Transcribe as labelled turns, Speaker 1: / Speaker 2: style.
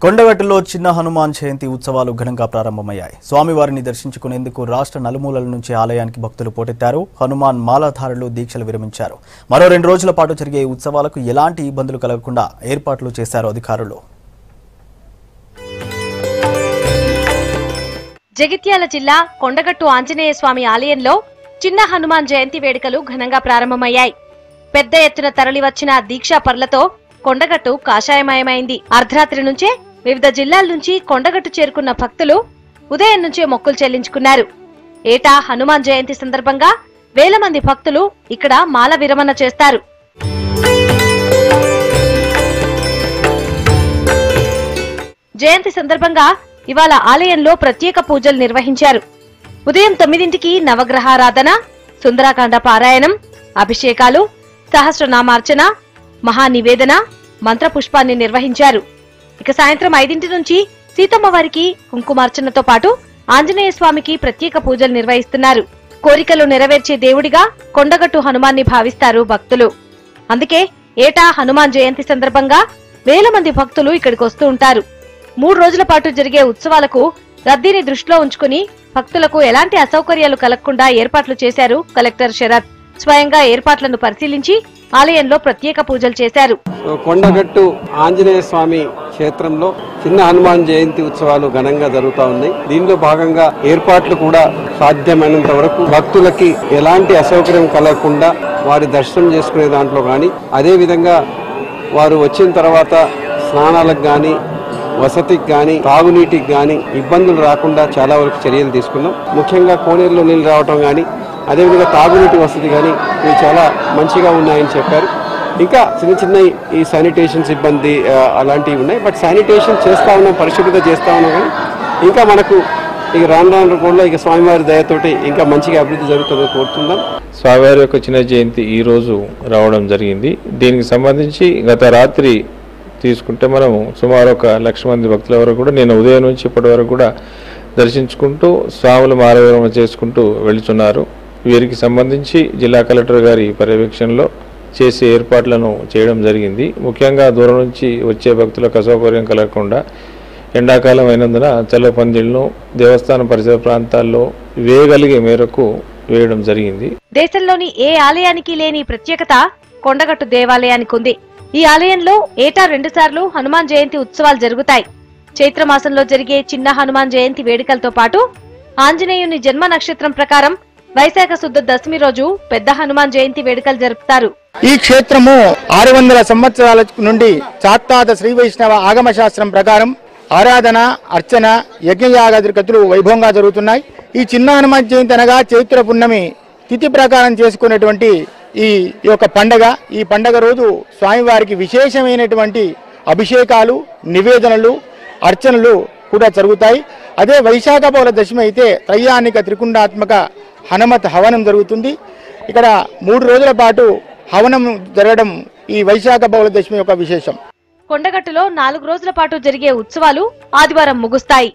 Speaker 1: కొండగట్టులో చిన్న హనుమాన్ జయంతి ఉత్సవాలు ఘనంగా ప్రారంభమయ్యాయి. స్వామివారిని దర్శించుకునేందుకు రాష్ట్ర నలుమూలల నుంచి ఆలయానికి భక్తులు పోటెత్తారు. హనుమాన్ మాలాధారులు దీక్షలు విరమించారు. మరో 2 రోజుల పాటు జరిగే ఉత్సవాలకు ఎలాంటి ఇబ్బందులు కలగకుండా ఏర్పాట్లు చేశారు అధికారులు.
Speaker 2: జగిత్యాల జిల్లా కొండగట్టు ఆంజనేయ స్వామి ఆలయంలో చిన్న హనుమాన్ జయంతి వేడుకలు ఘనంగా ప్రారంభమయ్యాయి. పెద్ద ఎత్తున తరలివచ్చిన దీక్షా పరులతో కొండగట్టు కాషాయమయమైంది. అర్ధరాత్రి నుంచే వివిధ జిల్లాల నుంచి కొండగట్టు చేరుకున్న భక్తులు ఉదయం నుంచే మొక్కులు చెల్లించుకున్నారు. ఏటా హనుమాన్ జయంతి సందర్భంగా వేల మంది భక్తులు ఇక్కడ మాల విరమణ చేస్తారు. జయంతి సందర్భంగా ఇవాళ ఆలయంలో ప్రత్యేక పూజలు నిర్వహించారు. ఉదయం 9ంటికి నవగ్రహారాధన, సుందరాకాండ పారాయణం, అభిషేకాలు, సహస్రనామార్చన, మహానివేదన, మంత్రపుష్పాన్ని నిర్వహించారు. ఇక సాయంత్రం 5 నుంచి సీతమ్మ వారికి కుంకుమార్చనతో పాటు ఆంజనేయ స్వామికి ప్రత్యేక పూజలు నిర్వహిస్తున్నారు. కోరికలు నెరవేర్చే దేవుడిగా కొండగట్టు హనుమాన్ని భావిస్తారు భక్తులు. అందుకే ఏటా హనుమాన్ జయంతి సందర్భంగా వేల మంది భక్తులు ఇక్కడికి వస్తూ ఉంటారు. 3 రోజుల పాటు జరిగే ఉత్సవాలకు రద్దీని దృష్టిలో ఉంచుకుని భక్తులకు ఎలాంటి అసౌకర్యాలు కలగకుండా ఏర్పాట్లు చేశారు కలెక్టర్ శరత్. స్వయంగా ఏర్పాట్లను పరిశీలించి ఆలయంలో ప్రత్యేక పూజలు చేశారు.
Speaker 3: కొండగట్టు ఆంజనేయ స్వామి క్షేత్రంలో చిన్న హనుమాన్ జయంతి ఉత్సవాలు ఘనంగా జరుగుతా ఉన్నాయి. దీనిలో భాగంగా ఏర్పాట్లు కూడా సాధ్యమైనంత వరకు భక్తులకి ఎలాంటి అసౌకర్యం కలగకుండా వారి దర్శనం చేసుకునే దాంట్లో కానీ, అదేవిధంగా వారు వచ్చిన తర్వాత స్నానాలకు కానీ, వసతికి కానీ, తాగునీటికి కానీ ఇబ్బందులు రాకుండా చాలా వరకు చర్యలు తీసుకున్నాం. ముఖ్యంగా కోనేరులో నీళ్లు రావటం కానీ, అదేవిధంగా తాగునీటి వసతి కానీ ఇవి చాలా మంచిగా ఉన్నాయని చెప్పారు. ఇంకా చిన్న ఈ శానిటేషన్ సిబ్బంది అలాంటివి ఉన్నాయి. బట్ శానిటేషన్ చేస్తా ఉన్నాం, పరిశుభ్రత చేస్తా ఉన్నాం. కానీ ఇంకా మనకు ఇక రాను కూడా ఇక స్వామివారి దయతోటి ఇంకా మంచిగా అభివృద్ధి జరుగుతుందని కోరుతున్నాం.
Speaker 4: స్వామివారి యొక్క చిన్న జయంతి ఈ రోజు రావడం జరిగింది. దీనికి సంబంధించి గత రాత్రి తీసుకుంటే మనం సుమారు 1 లక్ష మంది భక్తుల వరకు కూడా నేను ఉదయం నుంచి ఇప్పటి వరకు కూడా దర్శించుకుంటూ స్వాములు మాలవిరమణ చేసుకుంటూ వెళుతున్నారు. వీరికి సంబంధించి జిల్లా కలెక్టర్ గారి పర్యవేక్షణలో చేసే ఏర్పాట్లను చేయడం జరిగింది. ముఖ్యంగా దూరం నుంచి వచ్చే భక్తులకు అసౌకర్యం కలగకుండా ఎండాకాలం అయినందున చల్ల పందిళ్లను దేవస్థానం పరిసర ప్రాంతాల్లో వేయగలిగే మేరకు వేయడం జరిగింది.
Speaker 2: దేశంలోని ఏ ఆలయానికి లేని ప్రత్యేకత కొండగట్టు దేవాలయానికి ఉంది. ఈ ఆలయంలో ఏటా 2 సార్లు హనుమాన్ జయంతి ఉత్సవాలు జరుగుతాయి. చైత్రమాసంలో జరిగే చిన్న హనుమాన్ జయంతి వేడుకలతో పాటు ఆంజనేయుని జన్మ నక్షత్రం ప్రకారం వైశాఖ శుద్ధ దశమి రోజు పెద్ద హనుమాన్ జయంతి వేడుకలు జరుపుతారు.
Speaker 5: ఈ క్షేత్రము 600 సంవత్సరాల నుండి చాత్తాత శ్రీ వైష్ణవ ఆగమ శాస్త్రం ప్రకారం ఆరాధన, అర్చన, యజ్ఞయాగాదికతులు వైభవంగా జరుగుతున్నాయి. ఈ చిన్న హనుమాన్ జయంతి అనగా చైత్ర పున్నమి తిథి ప్రకారం చేసుకునేటువంటి ఈ యొక్క పండగ. ఈ పండగ రోజు స్వామివారికి విశేషమైనటువంటి అభిషేకాలు, నివేదనలు, అర్చనలు కూడా జరుగుతాయి. అదే వైశాఖ బహుళ దశమి అయితే త్రైయానిక త్రికుండాత్మక హనుమత్ హవనం జరుగుతుంది. ఇక్కడ 3 రోజుల పాటు హవనం జరగడం ఈ వైశాఖ బహుళ దశమి యొక్క విశేషం.
Speaker 2: కొండగట్టులో 4 రోజుల పాటు జరిగే ఉత్సవాలు ఆదివారం ముగుస్తాయి.